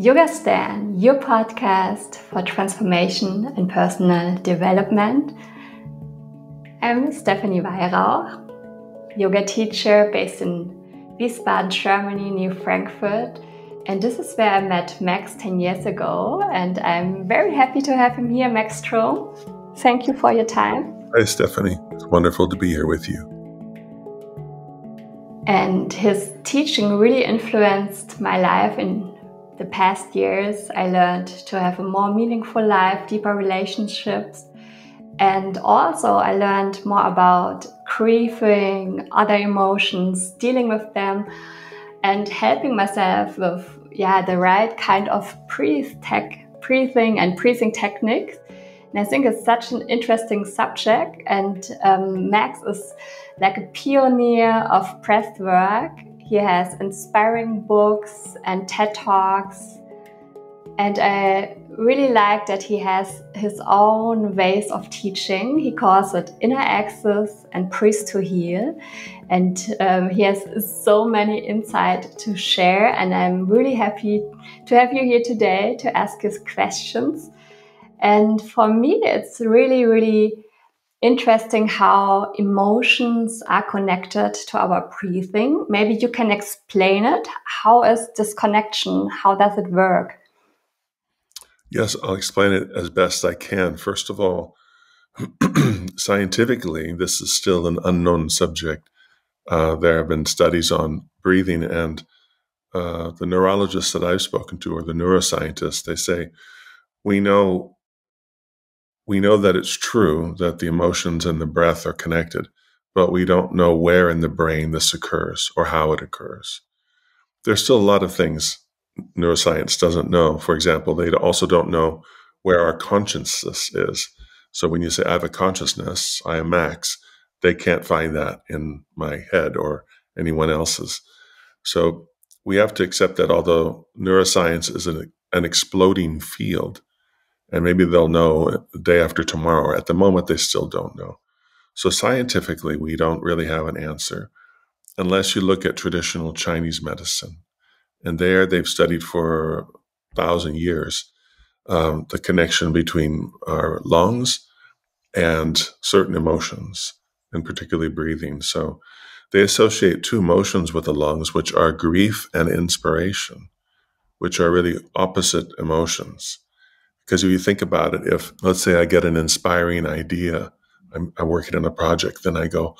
Yoga Stan, your podcast for transformation and personal development. I'm Stefanie yoga teacher based in Wiesbaden, Germany, near Frankfurt. And this is where I met Max 10 years ago. And I'm very happy to have him here, Max Strom. Thank you for your time. Hi, Stefanie. It's wonderful to be here with you. And his teaching really influenced my life in the past years. I learned to have a more meaningful life, deeper relationships. And also I learned more about grieving, other emotions, dealing with them, and helping myself with the right kind of breathing and breathing techniques. And I think it's such an interesting subject. And Max is like a pioneer of breathwork. He has inspiring books and TED Talks. And I really like that he has his own ways of teaching. He calls it inner access and breathe to heal. And he has so many insights to share. And I'm really happy to have you here today to ask his questions. And for me, it's really, really interesting how emotions are connected to our breathing. Maybe you can explain it. How is this connection? How does it work? Yes, I'll explain it as best I can. First of all, scientifically, this is still an unknown subject. There have been studies on breathing, and the neurologists that I've spoken to, or the neuroscientists, they say, we know that it's true that the emotions and the breath are connected, but we don't know where in the brain this occurs or how it occurs. There's still a lot of things neuroscience doesn't know. For example, they also don't know where our consciousness is. So when you say, I have a consciousness, I am Max, they can't find that in my head or anyone else's. So we have to accept that although neuroscience is an exploding field, and maybe they'll know the day after tomorrow, or at the moment they still don't know. So scientifically, we don't really have an answer unless you look at traditional Chinese medicine. And there they've studied for 1,000 years the connection between our lungs and certain emotions, and particularly breathing. So they associate two emotions with the lungs, which are grief and inspiration, which are really opposite emotions. Because if you think about it, if, let's say, I get an inspiring idea, I'm working on a project, then I go,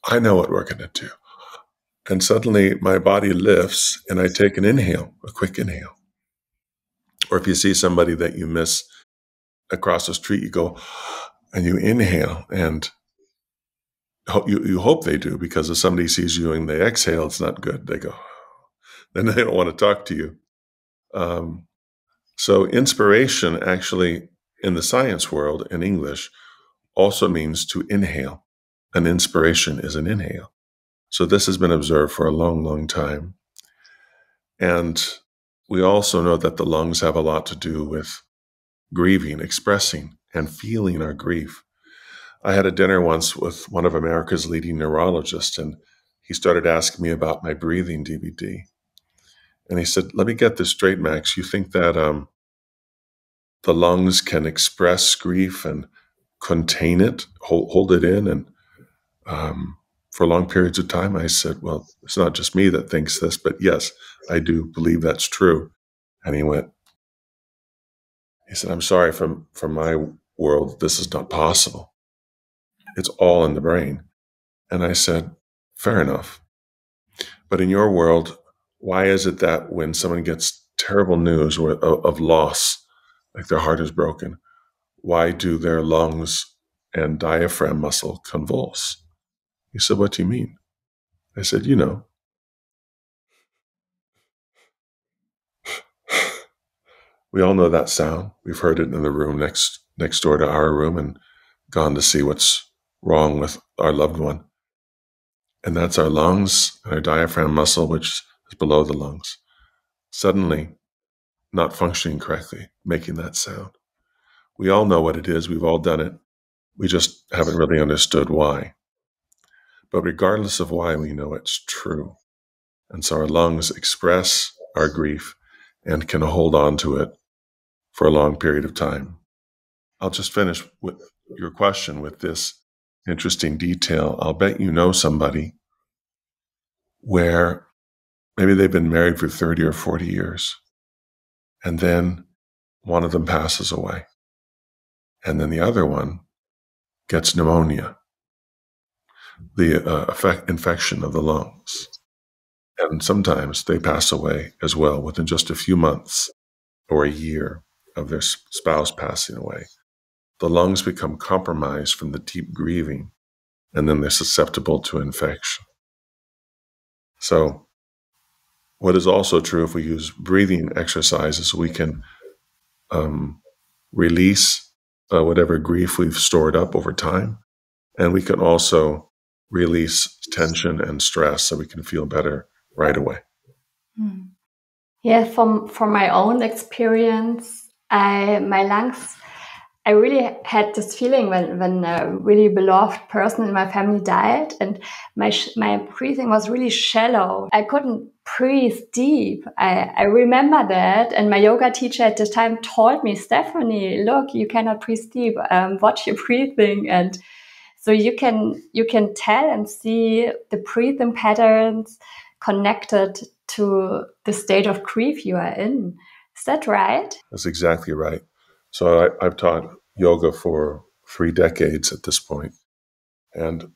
I know what we're going to do. And suddenly my body lifts and I take an inhale, a quick inhale. Or if you see somebody that you miss across the street, you go and you inhale, and you hope they do, because if somebody sees you and they exhale, it's not good. They go, then they don't want to talk to you. So inspiration actually in the science world in English also means to inhale. An inspiration is an inhale. So this has been observed for a long, long time. And we also know that the lungs have a lot to do with grieving, expressing, and feeling our grief. I had a dinner once with one of America's leading neurologists, and he started asking me about my breathing DVD. And he said, let me get this straight, Max. You think that the lungs can express grief and contain it, hold it in, and for long periods of time? I said, well, it's not just me that thinks this, but yes, I do believe that's true. And he said, I'm sorry, from my world, this is not possible. It's all in the brain. And I said, fair enough. But in your world, why is it that when someone gets terrible news of loss, like their heart is broken, why do their lungs and diaphragm muscle convulse? He said, what do you mean? I said, you know. We all know that sound. We've heard it in the room next door to our room and gone to see what's wrong with our loved one. And that's our lungs and our diaphragm muscle, which is below the lungs, suddenly not functioning correctly, making that sound. We all know what it is. We've all done it. We just haven't really understood why. But regardless of why, we know it's true. And so our lungs express our grief and can hold on to it for a long period of time. I'll just finish with your question with this interesting detail. I'll bet you know somebody where maybe they've been married for 30 or 40 years, and then one of them passes away, and then the other one gets pneumonia, the infection of the lungs. And sometimes they pass away as well within just a few months or a year of their spouse passing away. The lungs become compromised from the deep grieving, and then they're susceptible to infection. So what is also true, if we use breathing exercises, we can release whatever grief we've stored up over time. And we can also release tension and stress so we can feel better right away. Yeah, from my own experience, my lungs, I really had this feeling when a really beloved person in my family died, and my breathing was really shallow. I couldn't breathe deep. I remember that, and my yoga teacher at the time told me, Stefanie, look, you cannot breathe deep. Watch your breathing, and so you can tell and see the breathing patterns connected to the state of grief you are in. Is that right? That's exactly right. So I've taught yoga for 3 decades at this point. And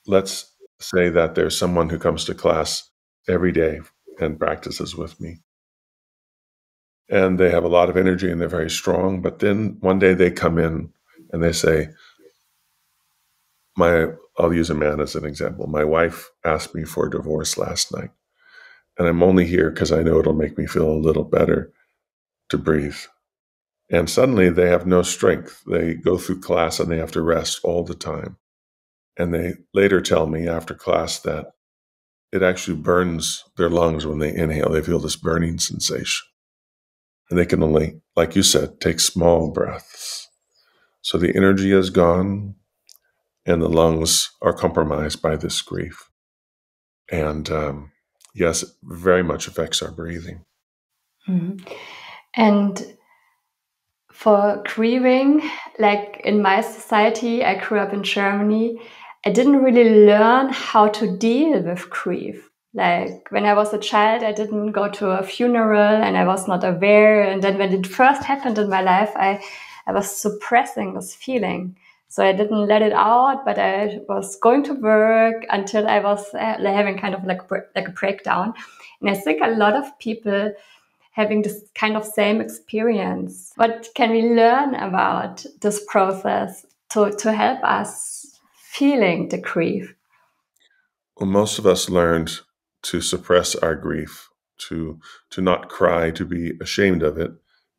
let's say that there's someone who comes to class every day and practices with me. And they have a lot of energy and they're very strong. But then one day they come in and they say, I'll use a man as an example. My wife asked me for a divorce last night. And I'm only here because I know it'll make me feel a little better to breathe. And suddenly they have no strength. They go through class and they have to rest all the time. And they later tell me after class that it actually burns their lungs when they inhale. They feel this burning sensation. And they can only, like you said, take small breaths. So the energy is gone and the lungs are compromised by this grief. And yes, it very much affects our breathing. Mm-hmm. And for grieving, like in my society, I grew up in Germany, I didn't really learn how to deal with grief. Like when I was a child, I didn't go to a funeral and I was not aware. And then when it first happened in my life, I was suppressing this feeling. So I didn't let it out, but I was going to work until I was having kind of like a breakdown. And I think a lot of people having this kind of same experience. What can we learn about this process to help us feeling the grief? Well, most of us learned to suppress our grief, to not cry, to be ashamed of it,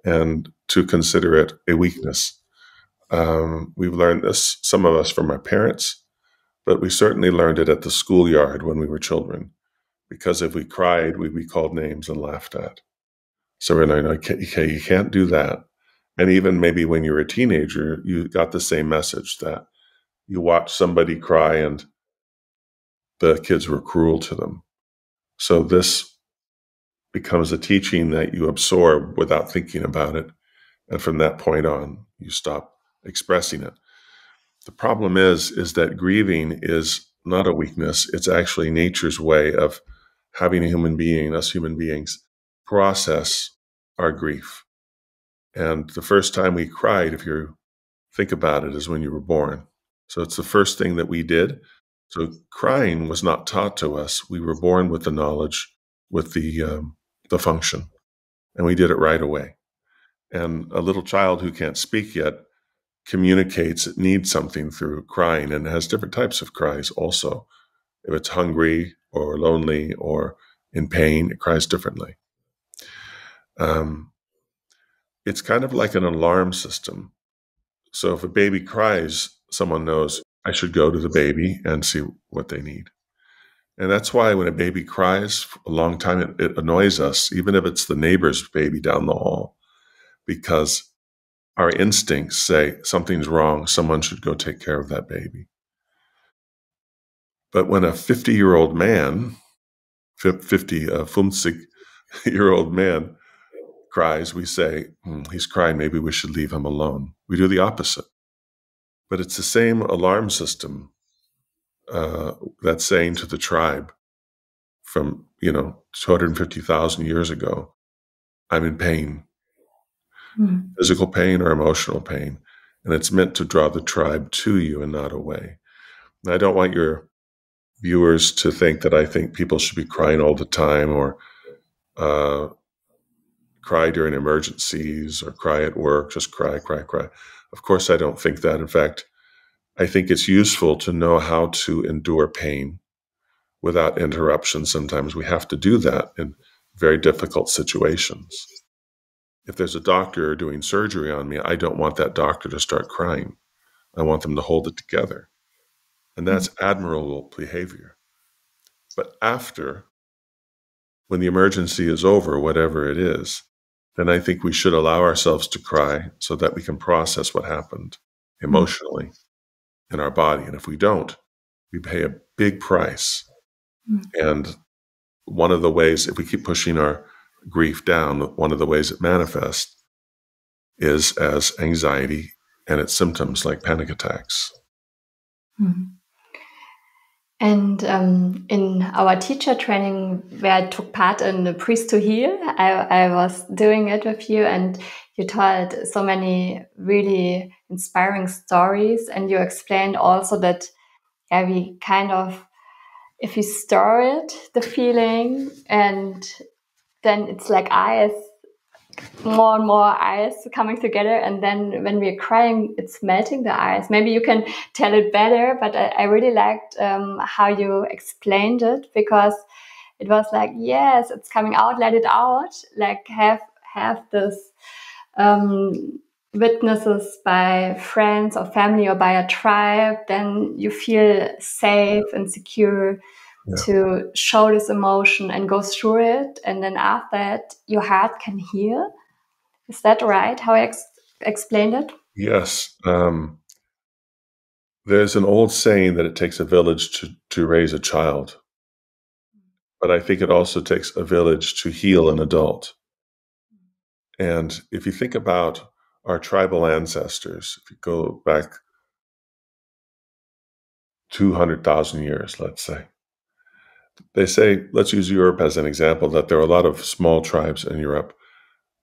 and to consider it a weakness. We've learned this, some of us from our parents, but we certainly learned it at the schoolyard when we were children, because if we cried, we'd be called names and laughed at. So we're like, okay, you can't do that. And even maybe when you were a teenager, you got the same message that you watched somebody cry and the kids were cruel to them. So this becomes a teaching that you absorb without thinking about it. And from that point on, you stop expressing it. The problem is that grieving is not a weakness. It's actually nature's way of having us human beings, process our grief. And the first time we cried, if you think about it, is when you were born. So it's the first thing that we did. So crying was not taught to us. We were born with the knowledge, with the function, and we did it right away. And a little child who can't speak yet communicates, it needs something through crying, and has different types of cries also. If it's hungry or lonely or in pain, it cries differently. It's kind of like an alarm system. So if a baby cries, someone knows I should go to the baby and see what they need. And that's why when a baby cries for a long time, it annoys us, even if it's the neighbor's baby down the hall, because our instincts say something's wrong, someone should go take care of that baby. But when a 50-year-old man, 50, year-old man cries, we say, he's crying, maybe we should leave him alone. We do the opposite. But it's the same alarm system that's saying to the tribe from, 250,000 years ago, I'm in pain, physical pain or emotional pain. And it's meant to draw the tribe to you and not away. And I don't want your viewers to think that I think people should be crying all the time or cry during emergencies or cry at work, just cry, cry, cry. Of course, I don't think that. In fact, I think it's useful to know how to endure pain without interruption. Sometimes we have to do that in very difficult situations. If there's a doctor doing surgery on me, I don't want that doctor to start crying. I want them to hold it together. And that's admirable behavior. But after, when the emergency is over, whatever it is, then I think we should allow ourselves to cry so that we can process what happened emotionally in our body. And if we don't, we pay a big price. And one of the ways, if we keep pushing our grief down, one of the ways it manifests is as anxiety and its symptoms like panic attacks. And in our teacher training, where I took part in the Priest to Heal, I was doing it with you, and you told so many really inspiring stories. And you explained also that, we kind of, if you store it, the feeling, and then it's like ice, more and more ice coming together, and then when we're crying, it's melting the ice. Maybe you can tell it better, but I really liked how you explained it, because it was like, yes, it's coming out, let it out, like have this witnesses by friends or family or by a tribe, then you feel safe and secure to show this emotion and go through it. And then after that, your heart can heal. Is that right, how I explained it? Yes. There's an old saying that it takes a village to raise a child. But I think it also takes a village to heal an adult. And if you think about our tribal ancestors, if you go back 200,000 years, let's say, they say, let's use Europe as an example, that there are a lot of small tribes in Europe,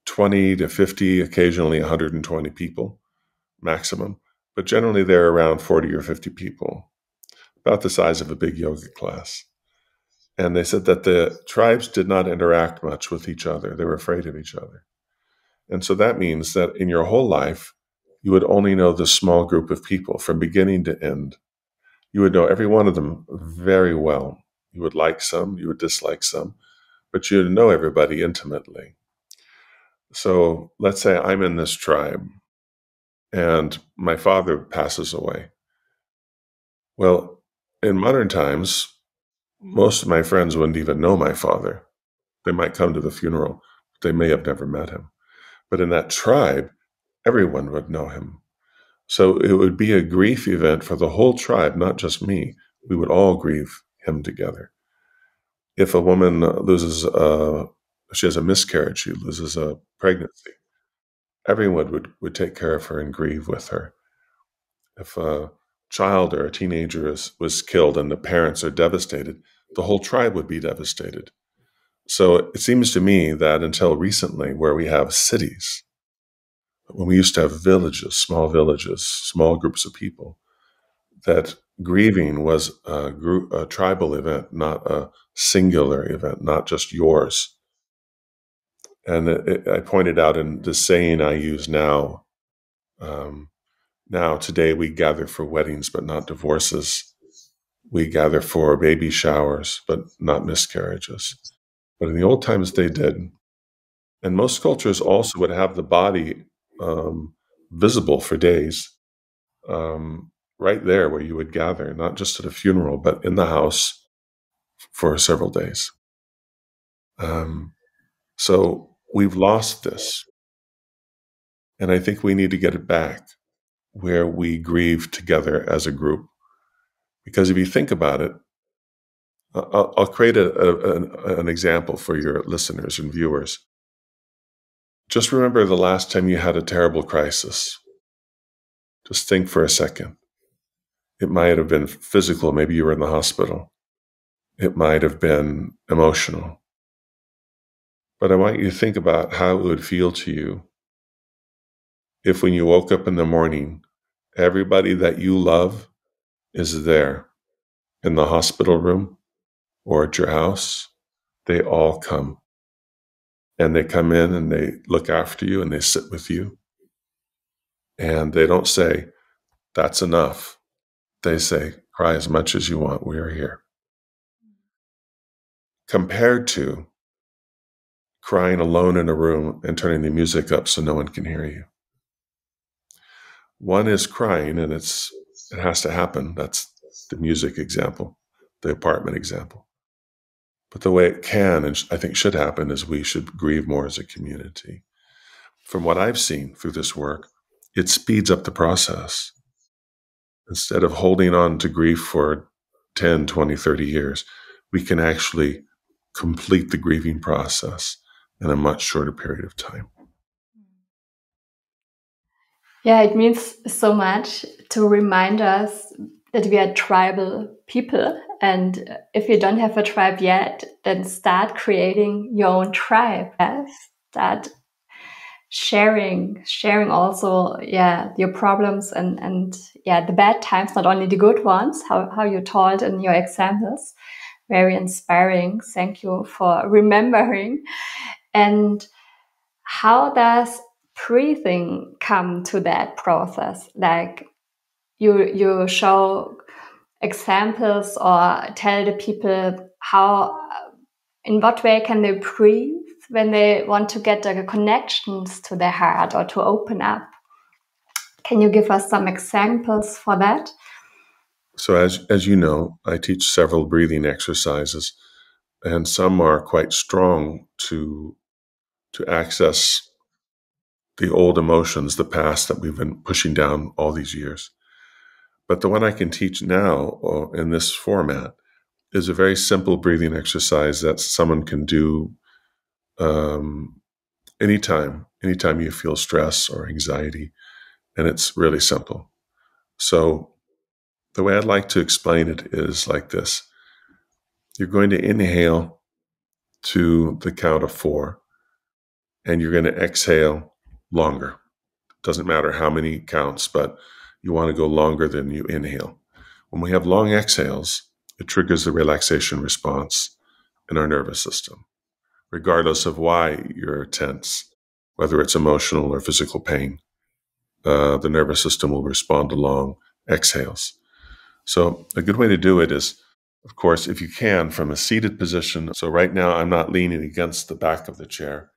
20 to 50, occasionally 120 people maximum. But generally, they're around 40 or 50 people, about the size of a big yoga class. And they said that the tribes did not interact much with each other. They were afraid of each other. And so that means that in your whole life, you would only know this small group of people from beginning to end. You would know every one of them very well. You would like some, you would dislike some, but you would know everybody intimately. So let's say I'm in this tribe and my father passes away. Well, in modern times, most of my friends wouldn't even know my father. They might come to the funeral, but they may have never met him. But in that tribe, everyone would know him. So it would be a grief event for the whole tribe, not just me. We would all grieve him together. If a woman she has a miscarriage, she loses a pregnancy, everyone would take care of her and grieve with her. If a child or a teenager was killed and the parents are devastated, the whole tribe would be devastated. So it seems to me that until recently, where we have cities, when we used to have villages, small groups of people, that grieving was a tribal event, not a singular event, not just yours. And I pointed out in the saying I use now, today we gather for weddings, but not divorces. We gather for baby showers, but not miscarriages. But in the old times, they did. And most cultures also would have the body visible for days, right there where you would gather, not just at a funeral, but in the house for several days. So we've lost this. And I think we need to get it back where we grieve together as a group. Because if you think about it, I'll create an example for your listeners and viewers. Just remember the last time you had a terrible crisis. Just think for a second. It might have been physical. Maybe you were in the hospital. It might have been emotional. But I want you to think about how it would feel to you if when you woke up in the morning, everybody that you love is there in the hospital room or at your house. They all come. And they come in and they look after you and they sit with you. And they don't say, that's enough. They say, cry as much as you want. We are here. Compared to crying alone in a room and turning the music up so no one can hear you. One is crying and it has to happen. That's the music example, the apartment example. But the way it can and I think should happen is we should grieve more as a community. From what I've seen through this work, it speeds up the process. Instead of holding on to grief for 10, 20, 30 years, we can actually complete the grieving process in a much shorter period of time. Yeah, it means so much to remind us that we are tribal people. And if you don't have a tribe yet, then start creating your own tribe. Yes? Start sharing also, your problems and the bad times, not only the good ones, how you told in your examples. Very inspiring. Thank you for remembering. And how does breathing come to that process? Like you show examples or tell the people how, in what way can they breathe when they want to get the connections to their heart or to open up. Can you give us some examples for that? So as you know, I teach several breathing exercises, and some are quite strong to access the old emotions, the past that we've been pushing down all these years. But the one I can teach now in this format is a very simple breathing exercise that someone can do anytime you feel stress or anxiety, and it's really simple. So the way I'd like to explain it is like this. You're going to inhale to the count of 4, and you're going to exhale longer. Doesn't matter how many counts, but you want to go longer than you inhale. When we have long exhales, it triggers the relaxation response in our nervous system, regardless of why you're tense, whether it's emotional or physical pain. The nervous system will respond to long exhales. So a good way to do it is, of course, if you can, from a seated position. So right now I'm not leaning against the back of the chair.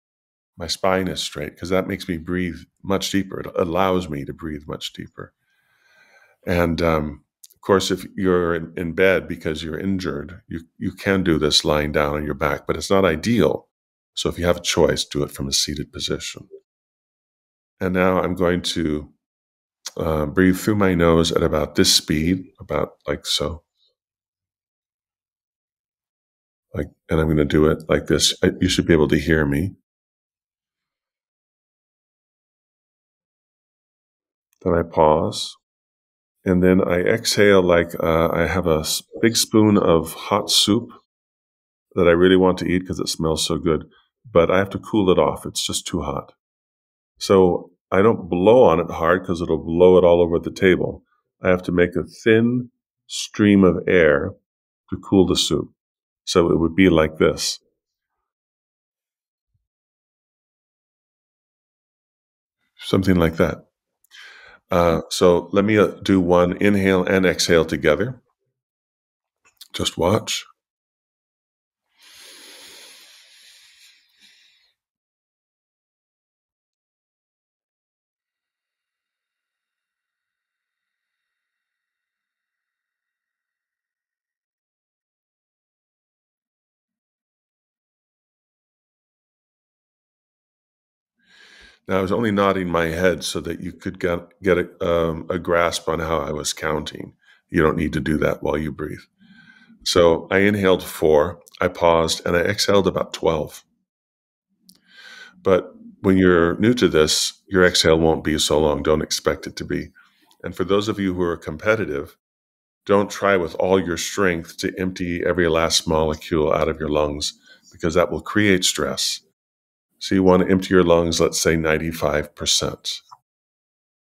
My spine is straight because that makes me breathe much deeper. It allows me to breathe much deeper. And of course, if you're in bed because you're injured, you can do this lying down on your back, but it's not ideal. So if you have a choice, do it from a seated position. And now I'm going to breathe through my nose at about this speed, about like so. And I'm going to do it like this. You should be able to hear me. Then I pause. And then I exhale like I have a big spoon of hot soup that I really want to eat because it smells so good. But I have to cool it off. It's just too hot. So I don't blow on it hard because it'll blow it all over the table. I have to make a thin stream of air to cool the soup. So it would be like this. Something like that. So let me do one inhale and exhale together. Just watch. Now, I was only nodding my head so that you could get a grasp on how I was counting. You don't need to do that while you breathe. So I inhaled 4, I paused, and I exhaled about 12. But when you're new to this, your exhale won't be so long. Don't expect it to be. And for those of you who are competitive, don't try with all your strength to empty every last molecule out of your lungs, because that will create stress. So you want to empty your lungs, let's say 95%.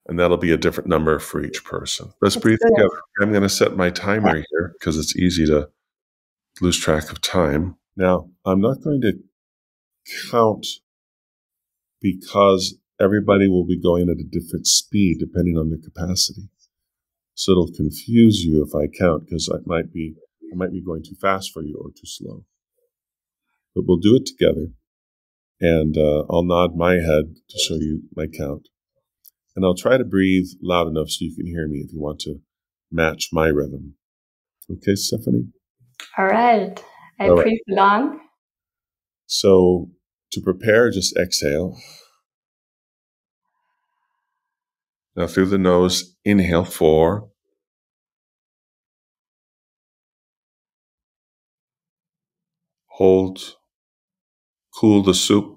And that'll be a different number for each person. Let's breathe together. I'm going to set my timer here because it's easy to lose track of time. Now, I'm not going to count because everybody will be going at a different speed depending on their capacity. So it'll confuse you if I count, because I might be going too fast for you or too slow. But we'll do it together, and I'll nod my head to show you my count. And I'll try to breathe loud enough so you can hear me if you want to match my rhythm. Okay, Stefanie? All right. I breathe long. So to prepare, just exhale. Now through the nose, inhale 4. Hold. Cool the soup.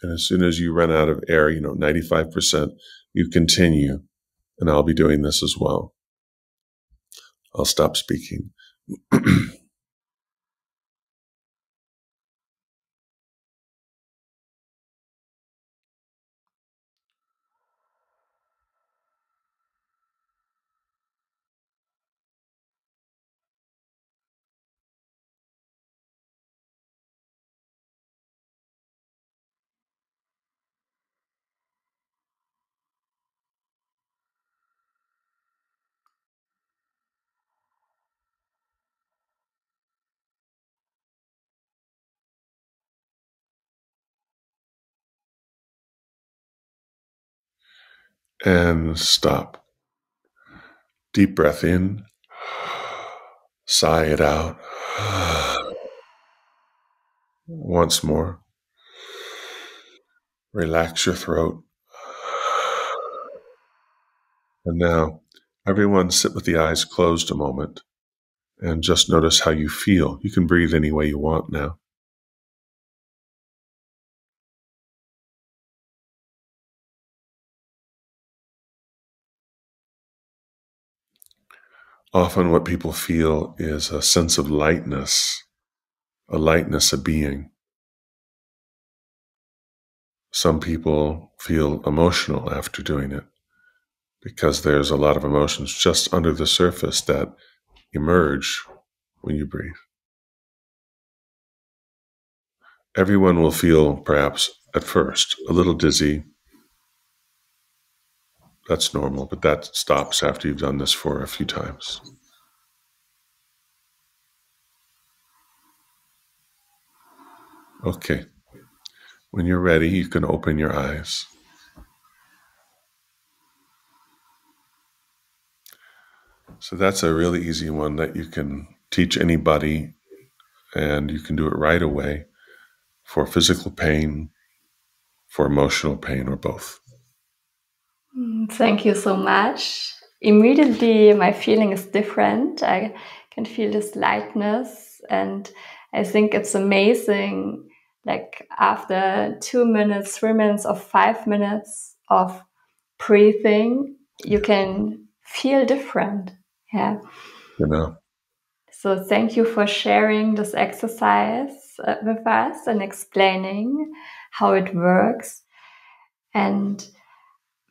And as soon as you run out of air, 95%, you continue. And I'll be doing this as well. I'll stop speaking. And stop. Deep breath in. Sigh it out. Once more. Relax your throat. And now, everyone sit with the eyes closed a moment and just notice how you feel. You can breathe any way you want now. Often what people feel is a sense of lightness of being. Some people feel emotional after doing it because there's a lot of emotions just under the surface that emerge when you breathe. Everyone will feel, perhaps at first, a little dizzy. That's normal, but that stops after you've done this for a few times. Okay. When you're ready, you can open your eyes. So that's a really easy one that you can teach anybody, and you can do it right away for physical pain, for emotional pain, or both. Thank you so much. Immediately, my feeling is different. I can feel this lightness, and I think it's amazing. Like after 2 minutes, 3 minutes, or 5 minutes of breathing, you can feel different. Yeah. So thank you for sharing this exercise with us and explaining how it works. And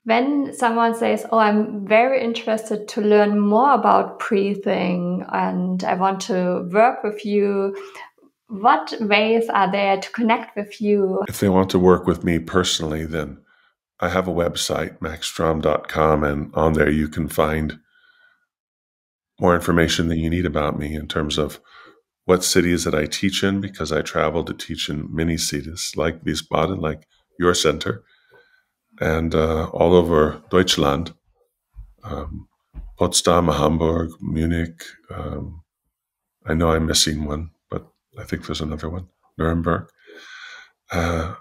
when someone says, oh, I'm very interested to learn more about breathing and I want to work with you, what ways are there to connect with you? If they want to work with me personally, then I have a website, maxstrom.com, and on there you can find more information than you need about me in terms of what cities that I teach in, because I travel to teach in many cities like Wiesbaden, like your center, and all over Deutschland, Potsdam, Hamburg, Munich. I know I'm missing one, but I think there's another one, Nuremberg. And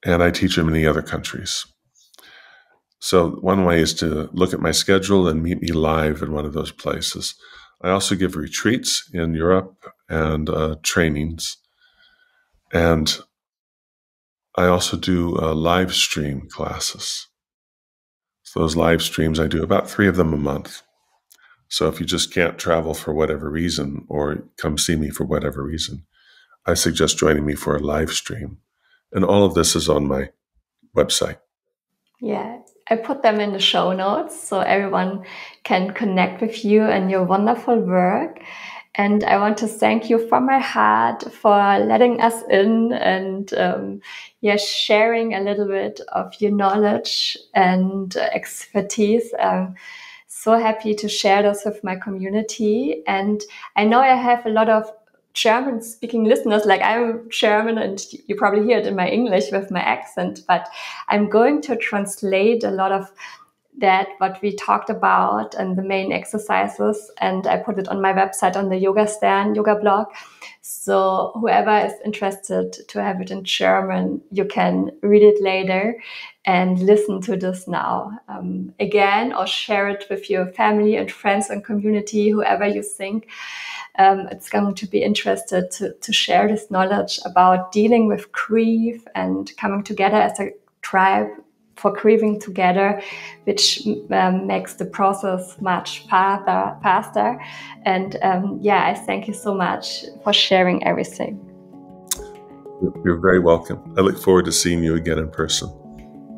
I teach in many other countries. So one way is to look at my schedule and meet me live in one of those places. I also give retreats in Europe and trainings. And I also do live stream classes. So those live streams, I do about 3 of them a month. So if you just can't travel for whatever reason or come see me for whatever reason, I suggest joining me for a live stream. And all of this is on my website. Yeah, I put them in the show notes so everyone can connect with you and your wonderful work. And I want to thank you from my heart for letting us in and sharing a little bit of your knowledge and expertise. So happy to share this with my community. And I know I have a lot of German speaking listeners, like I'm German and you probably hear it in my English with my accent, but I'm going to translate a lot of that, what we talked about and the main exercises. And I put it on my website on the Yoga Stand yoga blog. So whoever is interested to have it in German, you can read it later and listen to this now again, or share it with your family and friends and community, whoever you think it's going to be interested to share this knowledge about dealing with grief and coming together as a tribe for grieving together, which makes the process much faster. And I thank you so much for sharing everything. You're very welcome. I look forward to seeing you again in person.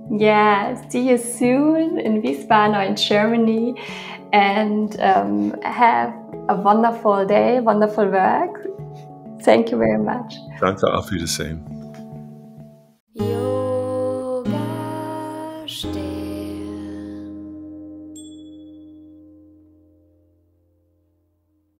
Yeah, see you soon in Wiesbaden or in Germany. And have a wonderful day, wonderful work. Thank you very much. Danke, auf Wiedersehen.